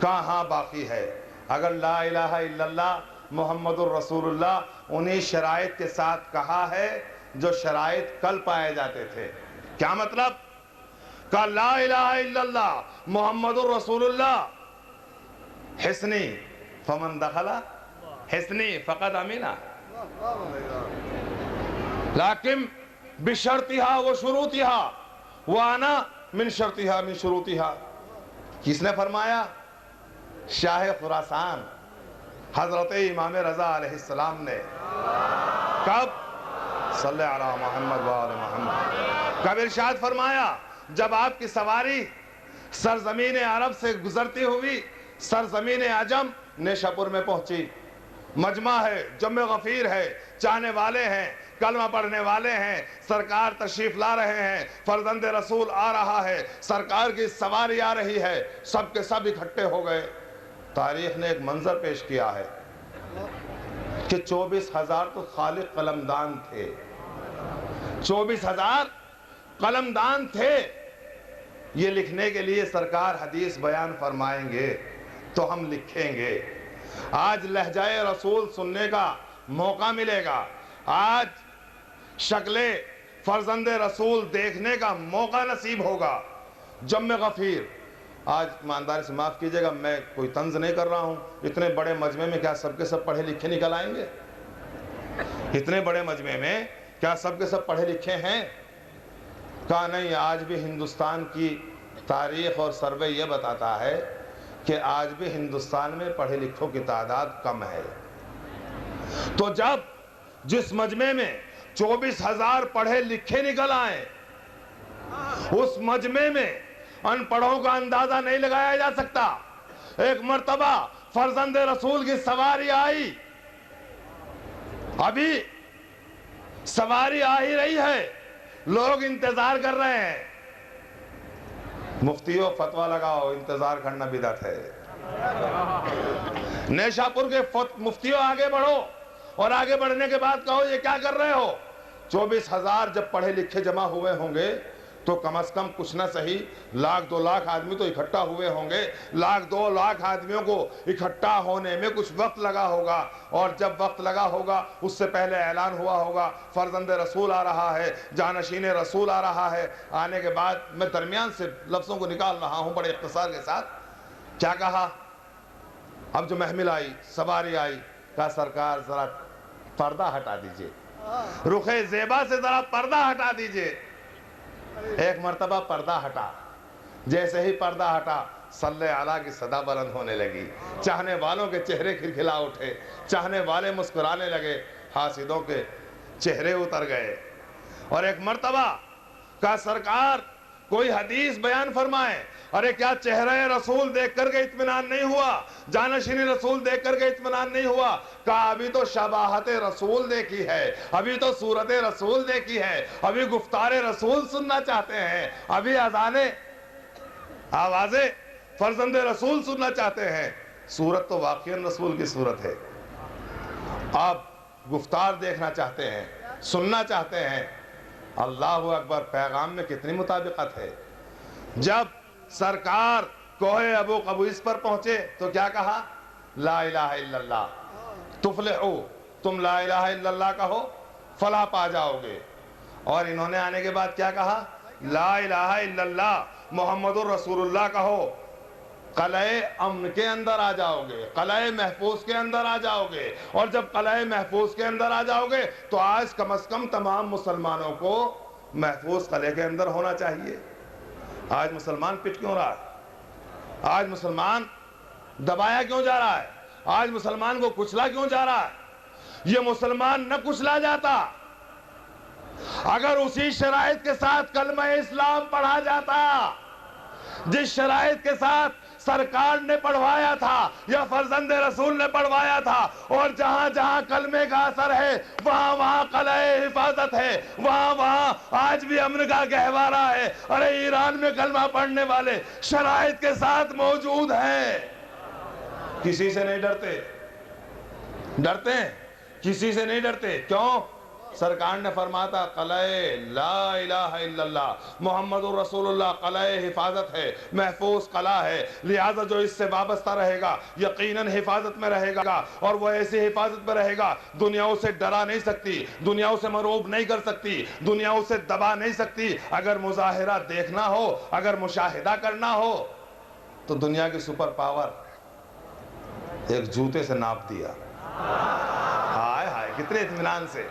کہاں باقی ہے؟ اگر لا الہ الا اللہ محمد الرسول اللہ انہی شرائط کے ساتھ کہا ہے جو شرائط کل پائے جاتے تھے. کیا مطلب؟ کہ لا الہ الا اللہ محمد الرسول اللہ حسنی فمن دخل حسنی فقد امینا، لیکن بشرطها و شروطها وانا من شرطها من شروطها. کس نے فرمایا؟ شاہ خراسان حضرت امام رضا علیہ السلام نے. کب؟ صلی علی محمد و آل محمد۔ کب ارشاد فرمایا جب آپ کی سواری سرزمین عرب سے گزرتی ہوئی سرزمین عجم نیشا پور میں پہنچی، مجمع ہے، جم غفیر ہے، چاہنے والے ہیں، کلمہ پڑھنے والے ہیں، سرکار تشریف لا رہے ہیں، فرزند رسول آ رہا ہے، سرکار کی سواری آ رہی ہے، سب کے سب اکٹھے ہو گئے۔ تاریخ نے ایک منظر پیش کیا ہے کہ 24,000 تو خالق قلمدان تھے، 24,000 قلمدان تھے۔ یہ لکھنے کے لیے سرکار حدیث بیان فرمائیں گے تو ہم لکھیں گے۔ آج لہجہ رسول سننے کا موقع ملے گا، آج شکل فرزند رسول دیکھنے کا موقع نصیب ہوگا۔ جم غفیر، آج ایمانداری سے معاف کیجئے گا، میں کوئی طنز نہیں کر رہا ہوں، اتنے بڑے مجمع میں کیا سب کے سب پڑھے لکھے نکل آئیں گے؟ اتنے بڑے مجمع میں کیا سب کے سب پڑھے لکھے ہیں؟ کہا نہیں، آج بھی ہندوستان کی تاریخ اور سروے یہ بتاتا ہے کہ آج بھی ہندوستان میں پڑھے لکھوں کی تعداد کم ہے۔ تو جب جس مجمع میں 24,000 پڑھے لکھے نکل آئیں، اس مجمع میں ان پڑھوں کا اندازہ نہیں لگایا جا سکتا۔ ایک مرتبہ فرزند رسول کی سواری آئی، ابھی سواری آ ہی رہی ہے، لوگ انتظار کر رہے ہیں۔ مفتیوں فتویٰ لگاؤ، انتظار کرنا بدعت ہے۔ نیشا پور کے مفتیوں آگے بڑھو، اور آگے بڑھنے کے بعد کہو یہ کیا کر رہے ہو؟ 24,000 جب پڑھے لکھے جمع ہوئے ہوں گے تو کم از کم کچھ نہ صحیح 1,00,000 2,00,000 آدمی تو اکٹھا ہوئے ہوں گے۔ 1,00,000 2,00,000 آدمیوں کو اکٹھا ہونے میں کچھ وقت لگا ہوگا، اور جب وقت لگا ہوگا اس سے پہلے اعلان ہوا ہوگا فرزند رسول آ رہا ہے، جانشین رسول آ رہا ہے۔ آنے کے بعد میں درمیان سے لفظوں کو نکال رہا ہوں بڑے اختصار کے ساتھ۔ کیا کہا؟ اب جو محمل آئی، سواری آئی، کہا سرکار ذرا پردہ ہٹا دیجئے، رخ زیبا سے ذرا پردہ ہٹا دیجئے۔ ایک مرتبہ پردہ ہٹا، جیسے ہی پردہ ہٹا صلی علیہ کی صدا بلند ہونے لگی، چاہنے والوں کے چہرے کھلکھلا اٹھے، چاہنے والے مسکرانے لگے، حاسدوں کے چہرے اتر گئے۔ اور ایک مرتبہ کہا سرکار کوئی حدیث بیان فرمائے۔ ارے کیا چہرہ رسول دیکھ کر کے اطمینان نہیں ہوا؟ جانشین رسول دیکھ کر کے اطمینان نہیں ہوا؟ کہا ابھی تو شباہت رسول دیکھی ہے، ابھی تو صورت رسول دیکھی ہے، ابھی گفتار رسول سننا چاہتے ہیں، ابھی اذانیں آوازیں فرزند رسول سننا چاہتے ہیں۔ صورت تو واقعاً رسول کی صورت ہے، آپ گفتار دیکھنا چاہتے ہیں، سننا چاہتے ہیں۔ اللہ اکبر، پیغام میں کتنی مطابقت ہے۔ جب سرکار کوہ ابو قبیس پر پہنچے تو کیا کہا؟ لا الہ الا اللہ تفلحو، تم لا الہ الا اللہ کہو فلاح پا جاؤ گے۔ اور انہوں نے آنے کے بعد کیا کہا؟ لا الہ الا اللہ محمد الرسول اللہ کہو، قلعہ امن کے اندر آ جاؤ گے، قلعہ محفوظ کے اندر آ جاؤ گے۔ اور جب قلعہ محفوظ کے اندر آ جاؤ گے تو آج کم از کم تمام مسلمانوں کو محفوظ قلعے کے اندر ہونا چاہیے۔ آج مسلمان پٹ کیوں رہا ہے؟ آج مسلمان دبایا کیوں جا رہا ہے؟ آج مسلمان کو کچلا کیوں جا رہا ہے؟ یہ مسلمان نہ کچلا جاتا اگر اسی شرائط کے ساتھ کلمہ اسلام پڑھا جاتا، جس شرائط کے ساتھ سرکار نے پڑھوایا تھا یا فرزند رسول نے پڑھوایا تھا۔ اور جہاں جہاں کلمے کا اثر ہے وہاں وہاں قلعہ حفاظت ہے، وہاں وہاں آج بھی امن کا گہوارہ ہے۔ ارے ایران میں کلمہ پڑھنے والے شرائط کے ساتھ موجود ہیں، کسی سے نہیں ڈرتے۔ ڈرتے ہیں؟ کسی سے نہیں ڈرتے۔ کیوں؟ سرکار نے فرمایا تھا قلعہ لا الہ الا اللہ محمد الرسول اللہ قلعہ حفاظت ہے، محفوظ قلعہ ہے، لہذا جو اس سے وابستہ رہے گا یقیناً حفاظت میں رہے گا، اور وہ ایسی حفاظت میں رہے گا دنیا اسے ڈرا نہیں سکتی، دنیا اسے مرعوب نہیں کر سکتی، دنیا اسے دبا نہیں سکتی۔ اگر مظاہرہ دیکھنا ہو، اگر مشاہدہ کرنا ہو تو دنیا کی سپر پاور ایک جوتے سے ناپ دیا۔ ہائے ہائے کتنے اطمینان سے۔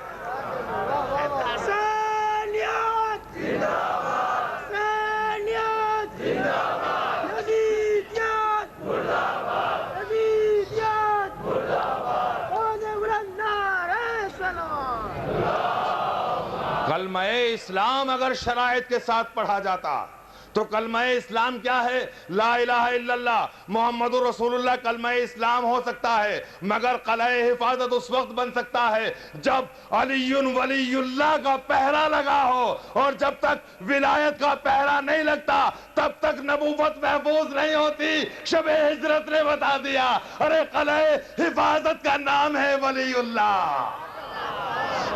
اسلام اگر شرائط کے ساتھ پڑھا جاتا تو کلمہ اسلام کیا ہے؟ لا الہ الا اللہ محمد رسول اللہ کلمہ اسلام ہو سکتا ہے، مگر قلعہ حفاظت اس وقت بن سکتا ہے جب علی ولی اللہ کا پہرا لگا ہو، اور جب تک ولایت کا پہرا نہیں لگتا تب تک نبوت محفوظ نہیں ہوتی۔ شب ہجرت نے بتا دیا، ارے قلعہ حفاظت کا نام ہے ولی اللہ۔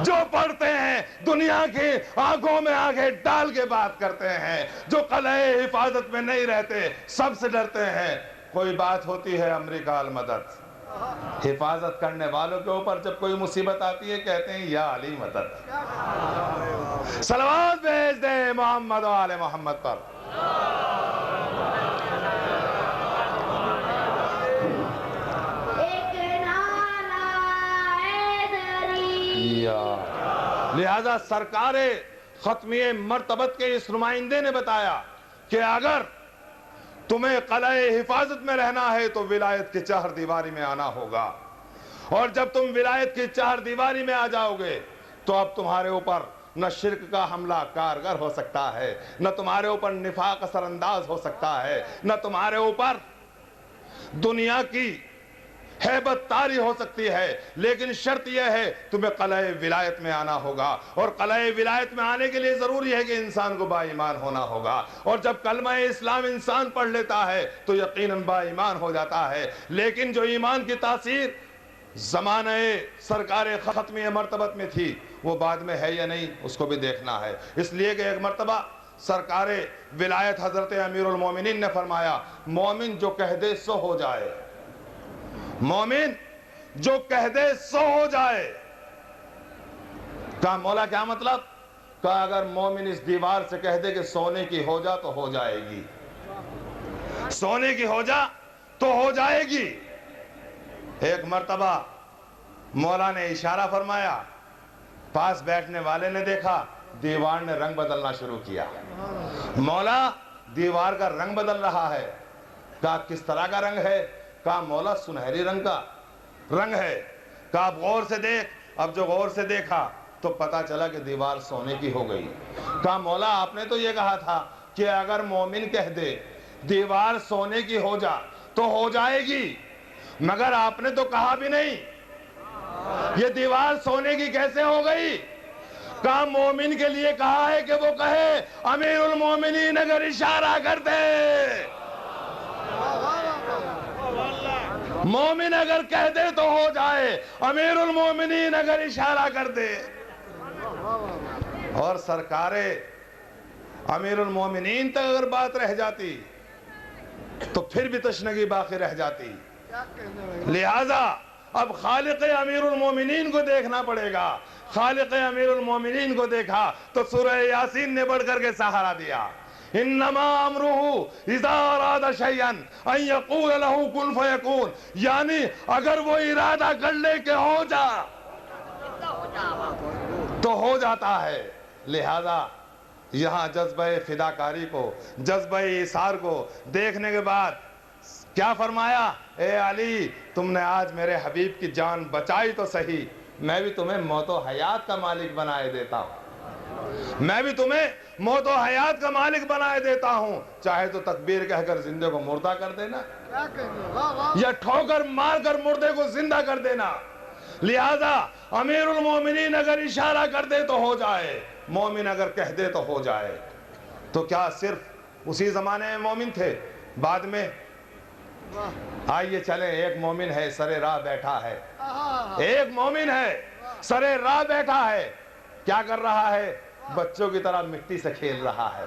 جو پڑھتے ہیں دنیا کی آنکھوں میں آنکھیں ڈال کے بات کرتے ہیں، جو قلعہ حفاظت میں نہیں رہتے سب سے ڈرتے ہیں۔ کوئی بات ہوتی ہے امریکہ المدد، حفاظت کرنے والوں کے اوپر جب کوئی مصیبت آتی ہے کہتے ہیں یا علی مدد۔ صلوات بھیج دیں محمد و آل محمد پر۔ لہذا سرکار ختمی مرتبت کے اس نمائندے نے بتایا کہ اگر تمہیں قلعہ حفاظت میں رہنا ہے تو ولایت کی چہر دیواری میں آنا ہوگا، اور جب تم ولایت کی چہر دیواری میں آ جاؤ گے تو اب تمہارے اوپر نہ شرک کا حملہ کارگر ہو سکتا ہے، نہ تمہارے اوپر نفاق اثر انداز ہو سکتا ہے، نہ تمہارے اوپر دنیا کی ہیبت طاری ہو سکتی ہے، لیکن شرط یہ ہے تمہیں قلعہ ولایت میں آنا ہوگا، اور قلعہ ولایت میں آنے کے لیے ضروری ہے کہ انسان کو با ایمان ہونا ہوگا، اور جب کلمہ اسلام انسان پڑھ لیتا ہے تو یقیناً با ایمان ہو جاتا ہے۔ لیکن جو ایمان کی تاثیر زمانہ سرکار ختمی مرتبت میں تھی وہ بعد میں ہے یا نہیں اس کو بھی دیکھنا ہے۔ اس لیے کہ ایک مرتبہ سرکار ولایت حضرت امیر المومنین نے فرمایا، مومن جو کہہ دے سو ہو جائے، مومن جو کہہ دے سو ہو جائے۔ کہا مولا کیا مطلب؟ کہا اگر مومن اس دیوار سے کہہ دے کہ سونے کی ہو جا تو ہو جائے گی، سونے کی ہو جا تو ہو جائے گی۔ ایک مرتبہ مولا نے اشارہ فرمایا، پاس بیٹھنے والے نے دیکھا دیوار نے رنگ بدلنا شروع کیا۔ مولا دیوار کا رنگ بدل رہا ہے۔ کہا کس طرح کا رنگ ہے؟ کہا مولا سنہری رنگ کا رنگ ہے۔ کہا اب غور سے دیکھ۔ اب جو غور سے دیکھا تو پتا چلا کہ دیوار سونے کی ہو گئی۔ کہا مولا آپ نے تو یہ کہا تھا کہ اگر مومن کہہ دے دیوار سونے کی ہو جا تو ہو جائے گی، مگر آپ نے تو کہا بھی نہیں، یہ دیوار سونے کی کیسے ہو گئی؟ کہا مومن کے لیے کہا ہے کہ وہ کہے امیر المومنین اگر اشارہ کر دے، مومن اگر کہہ دے تو ہو جائے، امیر المومنین اگر اشارہ کر دے۔ اور سرکار امیر المومنین تک اگر بات رہ جاتی تو پھر بھی تشنگی باقی رہ جاتی۔ لہذا اب خالق امیر المومنین کو دیکھنا پڑے گا۔ خالق امیر المومنین کو دیکھا تو سورہ یاسین نے بڑھ کر کے سہارا دیا، انما امرہ اذا اراد شیئا ان یقول له کن فیکون، یعنی اگر وہ ارادہ کر لے کہ ہو جا تو ہو جاتا ہے۔ لہذا یہاں جذبہ فداکاری کو، جذبہ ایثار کو دیکھنے کے بعد کیا فرمایا؟ اے علی تم نے آج میرے حبیب کی جان بچائی تو صحیح، میں بھی تمہیں موت و حیات کا مالک بنائے دیتا ہوں، میں بھی تمہیں موت و حیات کا مالک بنائے دیتا ہوں، چاہے تو تکبیر کہہ کر زندے کو مردہ کر دینا، یا ٹھوکر مار کر مردے کو زندہ کر دینا۔ لہذا امیر المومنین اگر اشارہ کر دے تو ہو جائے، مومن اگر کہہ دے تو ہو جائے۔ تو کیا صرف اسی زمانے میں مومن تھے؟ بعد میں آئیے چلیں، ایک مومن ہے سرے راہ بیٹھا ہے، ایک مومن ہے سرے راہ بیٹھا ہے، کیا کر رہا ہے؟ بچوں کی طرح مٹی سے کھیل رہا ہے،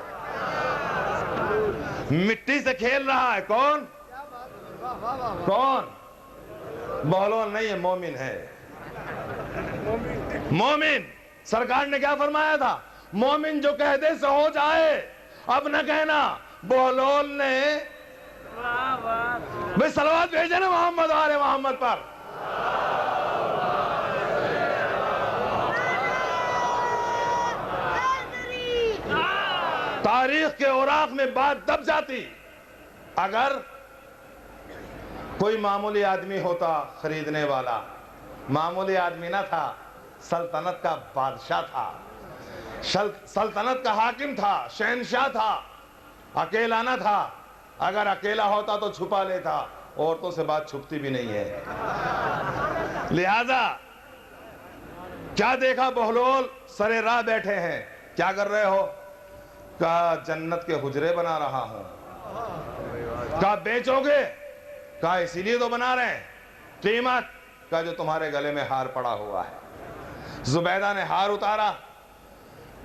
مٹی سے کھیل رہا ہے۔ کون؟ کون؟ بہلول نہیں ہے، مومن ہے، مومن۔ سرکار نے کیا فرمایا تھا؟ مومن جو کہہ دے سے ہو جائے۔ اب نہ کہنا بہلول نے، بھئی صلوات بھیجے نا محمد و آل محمد پر۔ تاریخ کے اوراق میں بات دب جاتی اگر کوئی معمولی آدمی ہوتا خریدنے والا، معمولی آدمی نہ تھا، سلطنت کا بادشاہ تھا، سلطنت کا حاکم تھا، شہنشاہ تھا، اکیلا نہ تھا۔ اگر اکیلا ہوتا تو چھپا لیتا، عورتوں سے بات چھپتی بھی نہیں ہے۔ لہذا کیا دیکھا بہلول سرے راہ بیٹھے ہیں، کیا کر رہے ہو؟ کہا جنت کے حجرے بنا رہا ہوں۔ کہا بیچو گے؟ کہا اسی لیے تو بنا رہے ہیں۔ قیمت؟ کہا جو تمہارے گلے میں ہار پڑا ہوا ہے۔ زبیدہ نے ہار اتارا،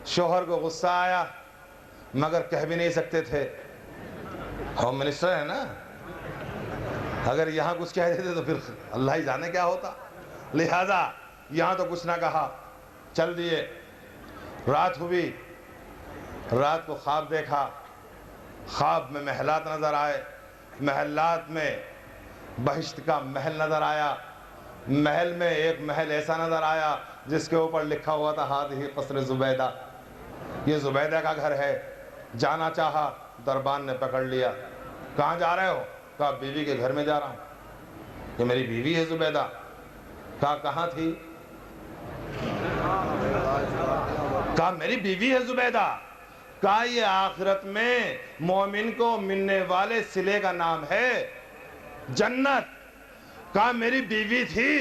شوہر کو غصہ آیا، مگر کہہ بھی نہیں سکتے تھے، ہوم منسٹر ہے نا، اگر یہاں کچھ کہہ دیتے تو پھر اللہ ہی جانے کیا ہوتا۔ لہذا یہاں تو کچھ نہ کہا، چل دیے۔ رات ہوئی، رات کو خواب دیکھا، خواب میں محلات نظر آئے، محلات میں بہشت کا محل نظر آیا، محل میں ایک محل ایسا نظر آیا جس کے اوپر لکھا ہوا تھا ہذہ قصر زبیدہ، یہ زبیدہ کا گھر ہے۔ جانا چاہا، دربان نے پکڑ لیا۔ کہاں جا رہے ہو؟ کہا بیوی کے گھر میں جا رہا ہوں، یہ میری بیوی ہے زبیدہ۔ کہا کہاں تھی؟ کہا میری بیوی ہے زبیدہ۔ کہا یہ آخرت میں مومن کو ملنے والے صلے کا نام ہے جنت۔ کہا میری بیوی تھی۔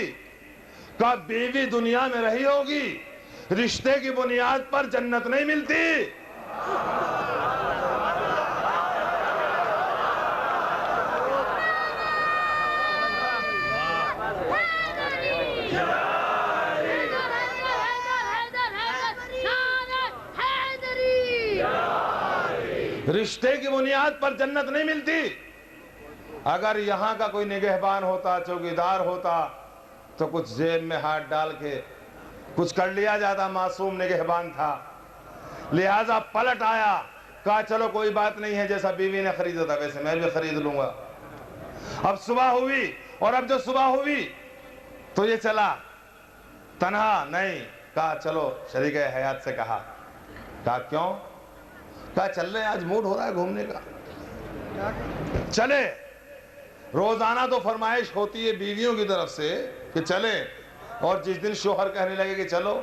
کہا بیوی دنیا میں رہی ہوگی، رشتے کی بنیاد پر جنت نہیں ملتی۔ رشتے کی بنیاد پر جنت نہیں ملتی۔ اگر یہاں کا کوئی نگہبان ہوتا، چوکیدار ہوتا تو کچھ جیب میں ہاتھ ڈال کے کچھ کر لیا جاتا، معصوم نگہبان تھا۔ لہذا پلٹ آیا، کہا چلو کوئی بات نہیں ہے، جیسا بیوی نے خریدا تھا ویسے میں بھی خرید لوں گا۔ اب صبح ہوئی، اور اب جو صبح ہوئی تو یہ چلا تنہا نہیں، کہا چلو شریک حیات سے کہا کیوں؟ کہا چل رہے ہیں، آج موڈ ہو رہا ہے گھومنے کا، چلے۔ روزانہ تو فرمائش ہوتی ہے بیویوں کی طرف سے کہ چلے، اور جس دن شوہر کہنے لگے کہ چلو،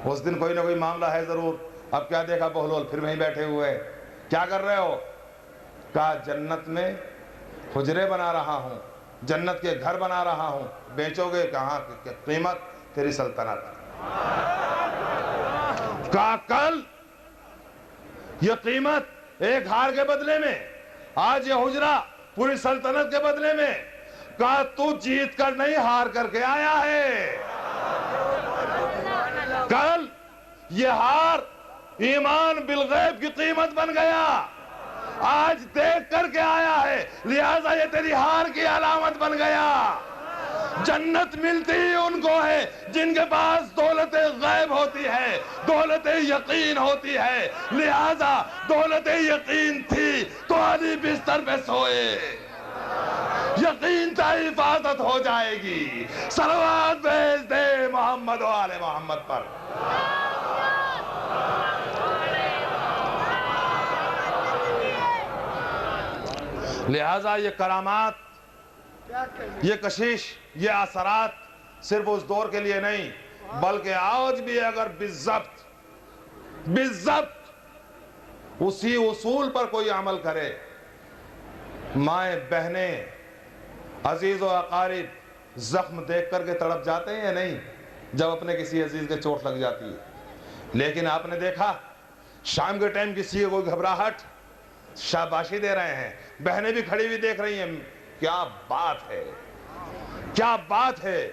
اس دن کوئی نہ کوئی معاملہ ہے ضرور۔ اب کیا دیکھا بہلول پھر وہیں بیٹھے ہوئے، کیا کر رہے ہو؟ کہا جنت میں حجرے بنا رہا ہوں، جنت کے گھر بنا رہا ہوں، بیچو گے؟ کہاں قیمت؟ تیری سلطنت۔ کہا کل یہ قیمت ایک ہار کے بدلے میں، آج یہ حجرہ پوری سلطنت کے بدلے میں۔ کہا تو جیت کر نہیں، ہار کر کے آیا ہے۔ کل یہ ہار ایمان بالغیب کی قیمت بن گیا، آج دیکھ کر کے آیا ہے، لہذا یہ تیری ہار کی علامت بن گیا۔ جنت ملتی ان کو ہے جن کے پاس دولت غیب ہوتی ہے، دولت یقین ہوتی ہے۔ لہذا دولت یقین تھی تو علی بستر پہ سوئے، یقین تھا حفاظت ہو جائے گی۔ صلوات بھیج دے محمد و آل محمد پر۔ لہذا یہ کرامات، یہ کشش، یہ اثرات صرف اس دور کے لیے نہیں، بلکہ آج بھی اگر بالضبط اسی اصول پر کوئی عمل کرے، مائیں بہنیں عزیز و اقارب زخم دیکھ کر کے تڑپ جاتے ہیں یا نہیں جب اپنے کسی عزیز کے چوٹ لگ جاتی ہے؟ لیکن آپ نے دیکھا شام کے ٹائم کسی کو کوئی گھبراہٹ، شاباشی دے رہے ہیں، بہنیں بھی کھڑی ہوئی دیکھ رہی ہیں، کیا بات ہے، کیا بات ہے،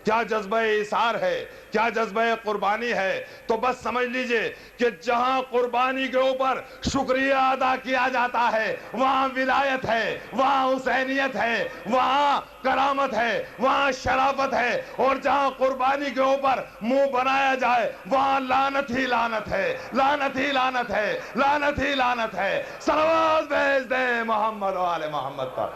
کیا جذبہ ایثار ہے، کیا جذبہ قربانی ہے۔ تو بس سمجھ لیجئے کہ جہاں قربانی کے اوپر شکریہ ادا کیا جاتا ہے وہاں ولایت ہے، وہاں حسینیت ہے، وہاں کرامت ہے، وہاں شرافت ہے، اور جہاں قربانی کے اوپر منہ بنایا جائے وہاں لعنت ہی لعنت ہے، لعنت ہی لعنت ہے، لعنت ہی لعنت ہے۔ صلوات بھیج دے محمد و آل محمد پر۔